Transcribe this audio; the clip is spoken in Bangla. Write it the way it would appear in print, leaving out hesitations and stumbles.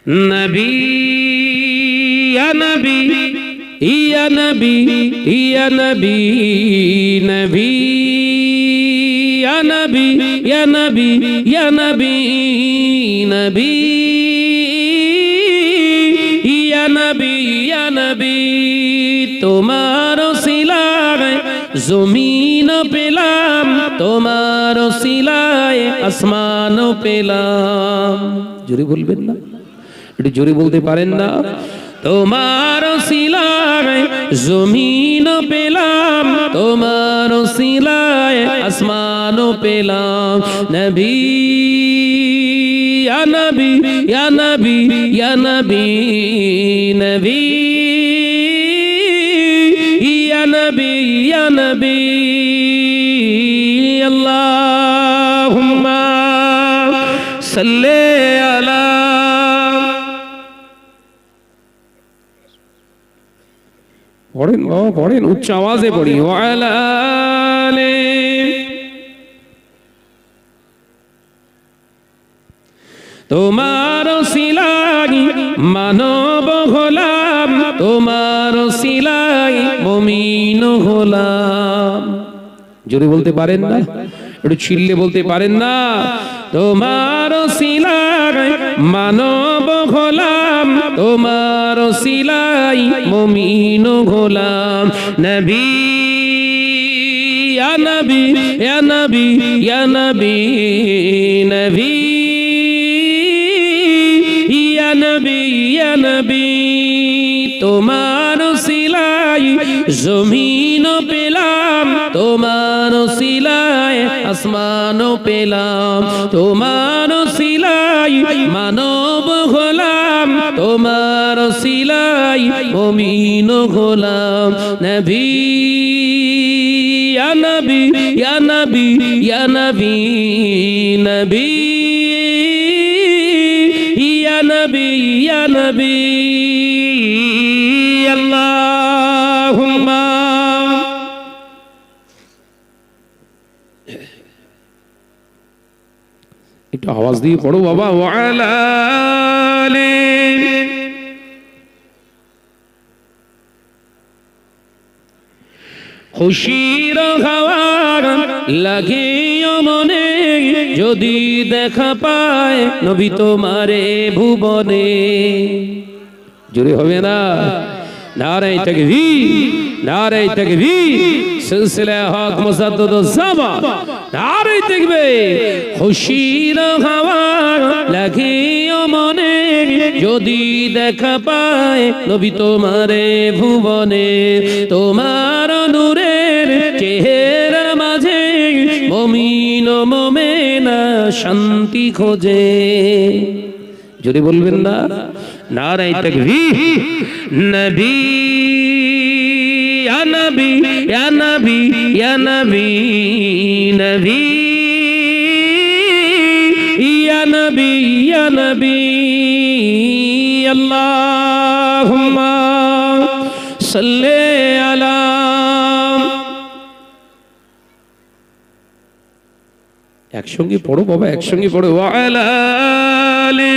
নবী ইয়া নবী ইয়া নবী ইয়া নবী নবী ইয়া নবী ইয়া নবী ইয়া নবী নবী ইয়া নবী ইয়া নবী তোমার ওসিলায় জমিন পেলাম, তোমার ওসিলায় আসমান পেলাম। জোরে বলবেন না, একটু জোরে বলতে পারেন না? তোমার ওসিলায় জমিন পেলাম, তোমার ওসিলায় আসমান পেলাম। নবী ইয়া নবী ইয়া নবী ইয়া নবী নবী ইয়া নবী ইয়া নবী আল্লাহুম্মা সাল্লি আলা। পড়েন বাবা, পড়েন, উচ্চ আওয়াজে পড়ি। ওয়ালা আলি। তোমার ওসিলায় মানব হলাম, তোমার ওসিলায় মুমিন হলাম। জোরে বলতে পারেন না, একটু চিল্লে বলতে পারেন না? তোমার ওসিলায় মানব হলাম, তোমার ওসিলায় মুমিন হলাম। নবী ইয়া নবী ইয়া নবী ইয়া নবী নবী ইয়া নবী ইয়া নবী তোমার ওসিলায় জমিন পেলাম, তোমার ওসিলায় আসমান পেলাম। তোমার ওসিলায় মানব হলাম, তোমার ওসিলায় মুমিন হলাম। নবী ইয়া নবী ইয়া নবী ইয়া নবী নবী ইয়া নবী ইয়া নবী আল্লাহুম্মা। একটু আওয়াজ দিয়ে পড়ো বাবা। ওয়ালা আলি। খুশির হাওয়া লাগে মনে, যদি দেখা পায় নবী তোমারে ভুবনে। জোরে হবে না? নারে তাকবীর, নারে তাকবীর, সিলসিলা হক মুসাদ্দাদুজ জামান, নারে তাকবীর। খুশির হাওয়া লাগে মনে, যদি দেখা পায় নবী তোমারে ভুবনে। তোমার নূরের চেহারা মাঝে মুমিন ও মুমিনা শান্তি খোঁজে। জোরে বলবেন না? নারে তাকবীর। নবী ইয়া নবী ইয়া নবী ইয়া নবী নবী ইয়া নবী ইয়া নবী আল্লাহুম্মা সাল্লি আলা। একসঙ্গে পড়ো বাবা, একসঙ্গে পড়ো। ওয়া আলা আলি।